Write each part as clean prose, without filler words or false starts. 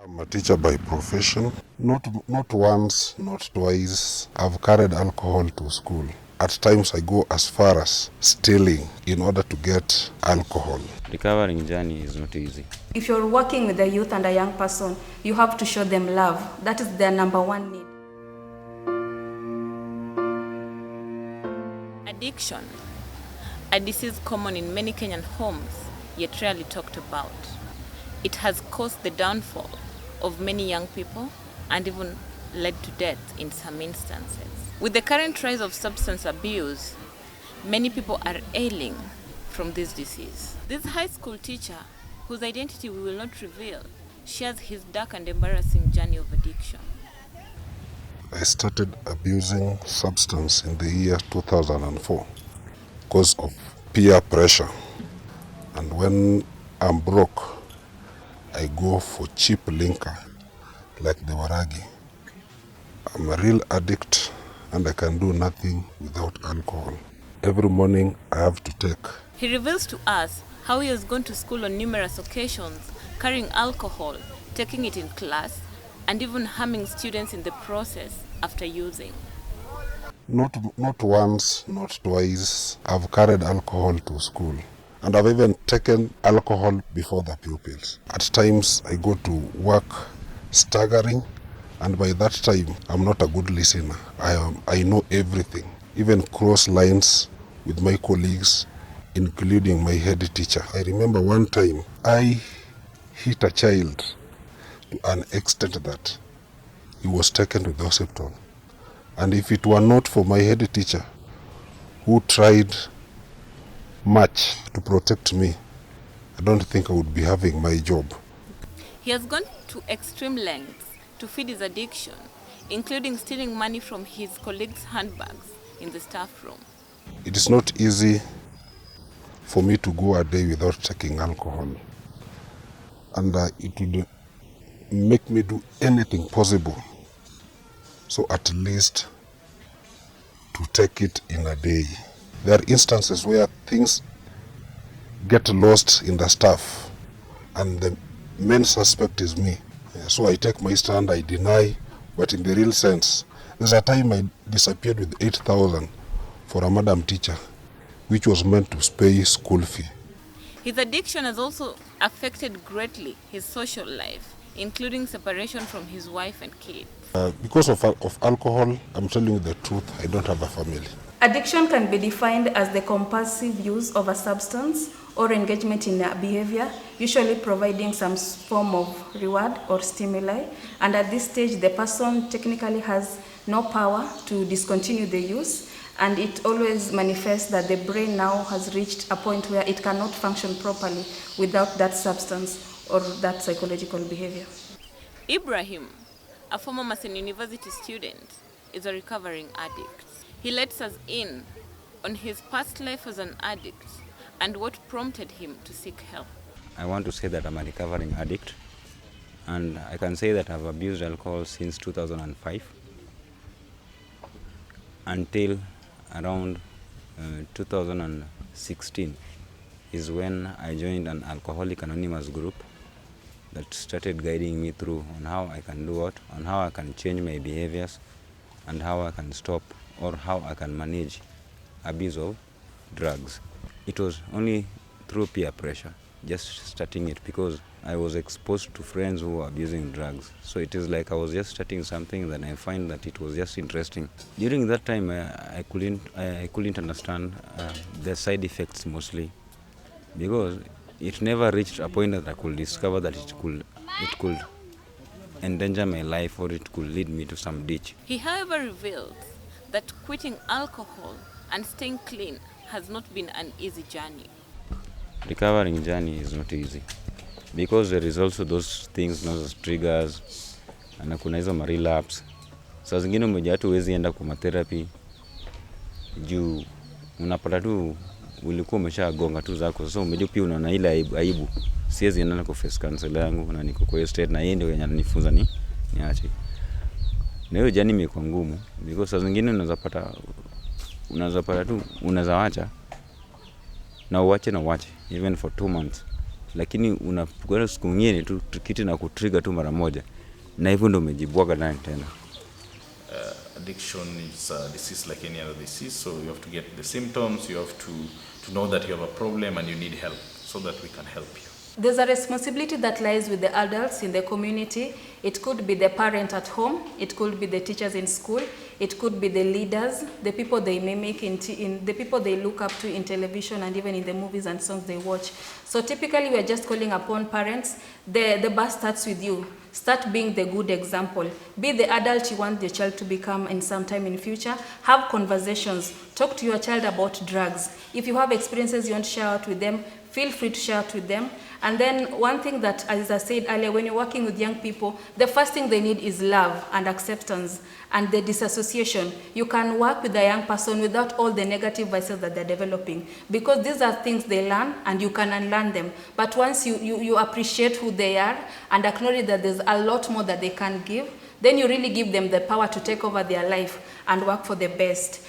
I'm a teacher by profession. Not once, not twice. I've carried alcohol to school. At times I go as far as stealing in order to get alcohol. Recovering journey is not easy. If you're working with a youth and a young person, you have to show them love. That is their number one need. Addiction, a disease common in many Kenyan homes, yet rarely talked about. It has caused the downfall of many young people and even led to death in some instances. With the current rise of substance abuse, many people are ailing from this disease. This high school teacher, whose identity we will not reveal, shares his dark and embarrassing journey of addiction. I started abusing substance in the year 2004 because of peer pressure. And when I'm broke, I go for cheap liquor like the Waragi. I'm a real addict and I can do nothing without alcohol. Every morning I have to take. He reveals to us how he has gone to school on numerous occasions, carrying alcohol, taking it in class, and even harming students in the process after using. Not once, not twice. I've carried alcohol to school. And I've even taken alcohol before the pupils. At times I go to work staggering, and by that time I'm not a good listener. I know everything, even cross lines with my colleagues, including my head teacher. I remember one time I hit a child to an extent that he was taken to the hospital. And if it were not for my head teacher, who tried much to protect me, I don't think I would be having my job. He has gone to extreme lengths to feed his addiction, including stealing money from his colleagues' handbags in the staff room. It is not easy for me to go a day without taking alcohol. And it would make me do anything possible. So at least to take it in a day. There are instances where things get lost in the staff and the main suspect is me. So I take my stand, I deny, but in the real sense, there's a time I disappeared with 8,000 for a madam teacher, which was meant to pay school fee. His addiction has also affected greatly his social life, including separation from his wife and kids. Because of alcohol, I'm telling you the truth, I don't have a family. Addiction can be defined as the compulsive use of a substance or engagement in a behavior, usually providing some form of reward or stimuli. And at this stage, the person technically has no power to discontinue the use, and it always manifests that the brain now has reached a point where it cannot function properly without that substance or that psychological behavior. Ibrahim, a former Masen University student, is a recovering addict. He lets us in on his past life as an addict and what prompted him to seek help. I want to say that I'm a recovering addict, and I can say that I've abused alcohol since 2005 until around 2016 is when I joined an Alcoholic Anonymous group that started guiding me through on how I can do what, on how I can change my behaviors and how I can stop or how I can manage abuse of drugs. It was only through peer pressure, just starting it, because I was exposed to friends who were abusing drugs. So it is like I was just starting something, then I find that it was just interesting. During that time, I couldn't understand the side effects mostly, because it never reached a point that I could discover that it could endanger my life or it could lead me to some ditch. He, however, revealed that quitting alcohol and staying clean has not been an easy journey. Recovering journey is not easy because there is also those things, those triggers, na kuna hizo relapse. Saa zingine umeja tu huwezi enda kwa therapy juu unapata tu ulikuwa umeshagonga tu zako, sasa umeja pia unaona ile aibu. Siwezi enda kwa face counselor yangu na niko kwa state na yeye ndio ananifunza niache. Na hiyo jani imekuwa ngumu because saa zingine unaweza pata tu unaweza acha na uache even for 2 months lakini unapokwenda siku nyingine tu kitu na kutrigger tu mara moja, na hivyo ndio umejibwaga ndani tena. Addiction is a disease like any other disease, so you have to get the symptoms, you have to know that you have a problem and you need help so that we can help you. There's a responsibility that lies with the adults in the community. It could be the parent at home, it could be the teachers in school, it could be the leaders, the people they mimic in the people they look up to in television and even in the movies and songs they watch. So typically we are just calling upon parents. The bus starts with you. Start being the good example. Be the adult you want the child to become in some time in future. Have conversations. Talk to your child about drugs. If you have experiences you want to share out with them, feel free to share it with them. And then one thing that, as I said earlier, when you're working with young people, the first thing they need is love and acceptance and the disassociation. You can work with a young person without all the negative vices that they're developing, because these are things they learn and you can unlearn them. But once you appreciate who they are and acknowledge that there's a lot more that they can give, then you really give them the power to take over their life and work for the best.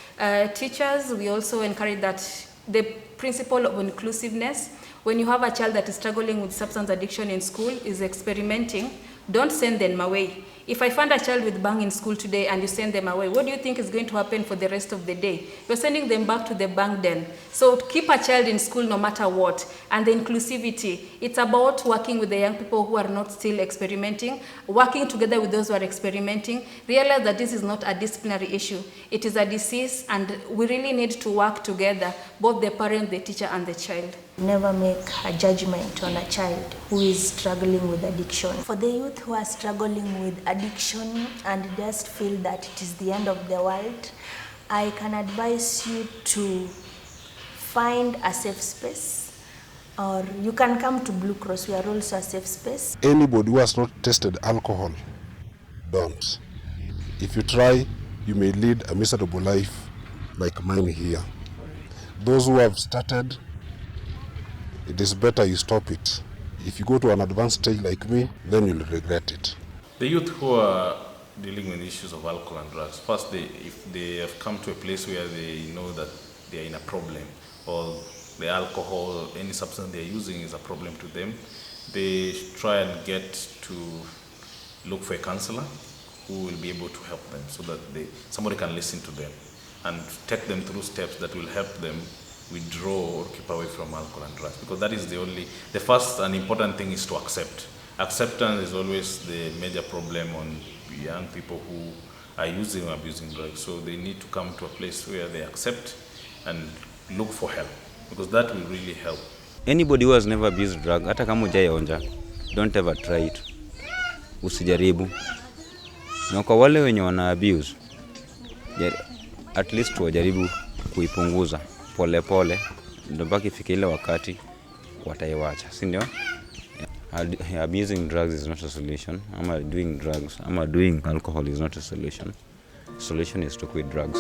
Teachers, we also encourage that the principle of inclusiveness. When you have a child that is struggling with substance addiction in school, is experimenting, don't send them away. If I find a child with bang in school today and you send them away, what do you think is going to happen for the rest of the day? You're sending them back to the bang den. So keep a child in school no matter what. And the inclusivity, it's about working with the young people who are not still experimenting, working together with those who are experimenting. Realize that this is not a disciplinary issue. It is a disease, and we really need to work together, both the parent, the teacher, and the child. Never make a judgment on a child who is struggling with addiction. For the youth who are struggling with addiction and just feel that it is the end of the world, I can advise you to find a safe space, or you can come to Blue Cross. We are also a safe space. Anybody who has not tested alcohol, don't. If you try, you may lead a miserable life like mine here. Those who have started, it is better you stop it. If you go to an advanced stage like me, then you'll regret it. The youth who are dealing with issues of alcohol and drugs, first, if they have come to a place where they know that they are in a problem, or the alcohol or any substance they are using is a problem to them, they try and get to look for a counselor who will be able to help them, so that somebody can listen to them and take them through steps that will help them withdraw or keep away from alcohol and drugs. Because that is the first and important thing is to accept. Acceptance is always the major problem on young people who are using or abusing drugs. So they need to come to a place where they accept and look for help, because that will really help. Anybody who has never abused drug, hata kama hujaionja, don't ever try it. Usijaribu. Na kwa wale wenye wana abuse, at least wajaribu kuipunguza pole pole, ndio mpaka ifike ile wakati wataiwacha, si ndio? Abusing drugs is not a solution. Doing alcohol is not a solution. Solution is to quit drugs.